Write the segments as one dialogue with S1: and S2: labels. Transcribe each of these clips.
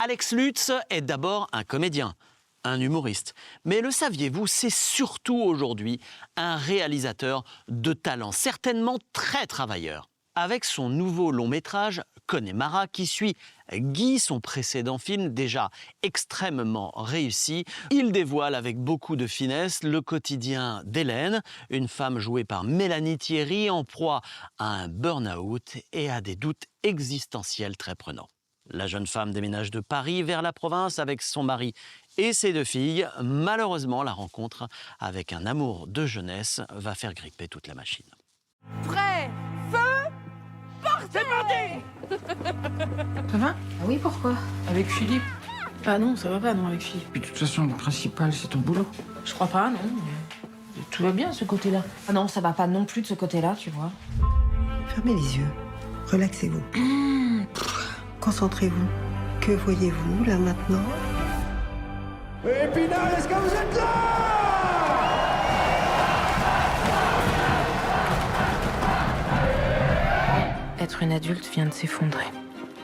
S1: Alex Lutz est d'abord un comédien, un humoriste. Mais le saviez-vous, c'est surtout aujourd'hui un réalisateur de talent, certainement très travailleur. Avec son nouveau long-métrage, Connemara, qui suit Guy, son précédent film déjà extrêmement réussi, il dévoile avec beaucoup de finesse le quotidien d'Hélène, une femme jouée par Mélanie Thierry en proie à un burn-out et à des doutes existentiels très prenants. La jeune femme déménage de Paris vers la province avec son mari et ses 2 filles. Malheureusement, la rencontre avec un amour de jeunesse va faire gripper toute la machine.
S2: Prêt, feu, partez! C'est parti!
S3: Ça va? Ah oui, pourquoi? Avec Philippe? Ah non, ça va pas, non, avec Philippe.
S4: Puis de toute façon, le principal, c'est ton boulot.
S3: Je crois pas, non. Tout va bien, de ce côté-là.
S5: Ah non, ça va pas non plus de ce côté-là, tu vois.
S6: Fermez les yeux, relaxez-vous. Concentrez-vous. Que voyez-vous là maintenant?
S7: Épinal, est-ce que vous êtes là?
S3: Être une adulte vient de s'effondrer.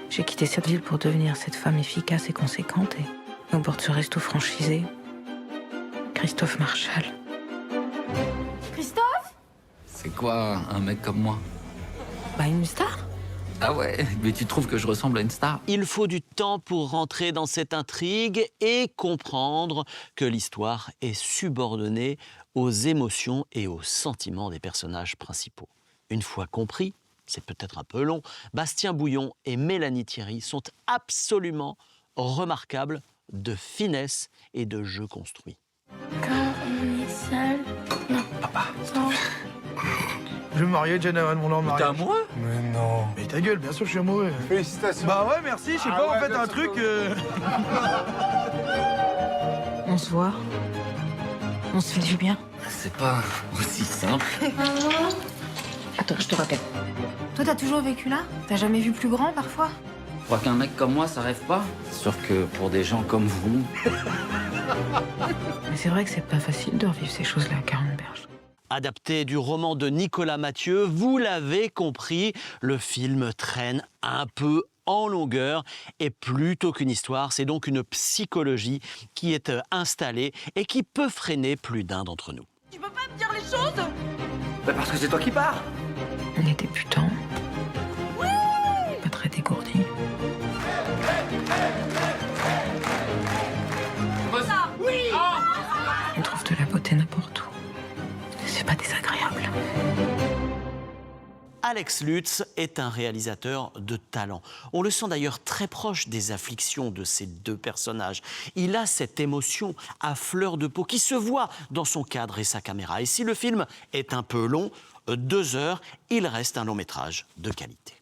S3: J'ai quitté cette ville pour devenir cette femme efficace et conséquente. Et au bord de ce resto franchisé, Christophe Marchal.
S5: Christophe?
S4: C'est quoi, un mec comme moi?
S3: Bah, une star.
S4: Ah ouais, mais tu trouves que je ressemble à une star?
S1: Il faut du temps pour rentrer dans cette intrigue et comprendre que l'histoire est subordonnée aux émotions et aux sentiments des personnages principaux. Une fois compris, c'est peut-être un peu long, Bastien Bouillon et Mélanie Thierry sont absolument remarquables de finesse et de jeu construit.
S8: Quand on est seul, non.
S7: Papa,
S8: Non.
S7: je vais me marier, Jenna Van Moulin, marié.
S4: T'es amoureux?
S7: Mais non. Mais ta gueule, bien sûr, je suis amoureux.
S9: Félicitations.
S7: Bah ouais, merci, je sais pas,
S9: ouais,
S7: en fait,
S9: bien
S7: un
S9: sûr.
S7: truc...
S3: On se voit. On se fait du bien.
S4: C'est pas aussi simple.
S3: Attends, je te rappelle.
S5: Toi, t'as toujours vécu là? T'as jamais vu plus grand, parfois?
S4: Tu crois qu'un mec comme moi, ça rêve pas? Sûr que pour des gens comme vous...
S3: Mais c'est vrai que c'est pas facile de revivre ces choses-là à 40 berges.
S1: Adapté du roman de Nicolas Mathieu, vous l'avez compris, le film traîne un peu en longueur et plutôt qu'une histoire, c'est donc une psychologie qui est installée et qui peut freiner plus d'un d'entre nous.
S2: Tu peux pas me dire les choses?
S4: Bah parce que c'est toi qui pars.
S3: On est débutants. Pas très dégourdis. On trouve de la beauté n'importe où. C'est pas désagréable.
S1: Alex Lutz est un réalisateur de talent. On le sent d'ailleurs très proche des afflictions de ces 2 personnages. Il a cette émotion à fleur de peau qui se voit dans son cadre et sa caméra. Et si le film est un peu long, 2 heures, il reste un long métrage de qualité.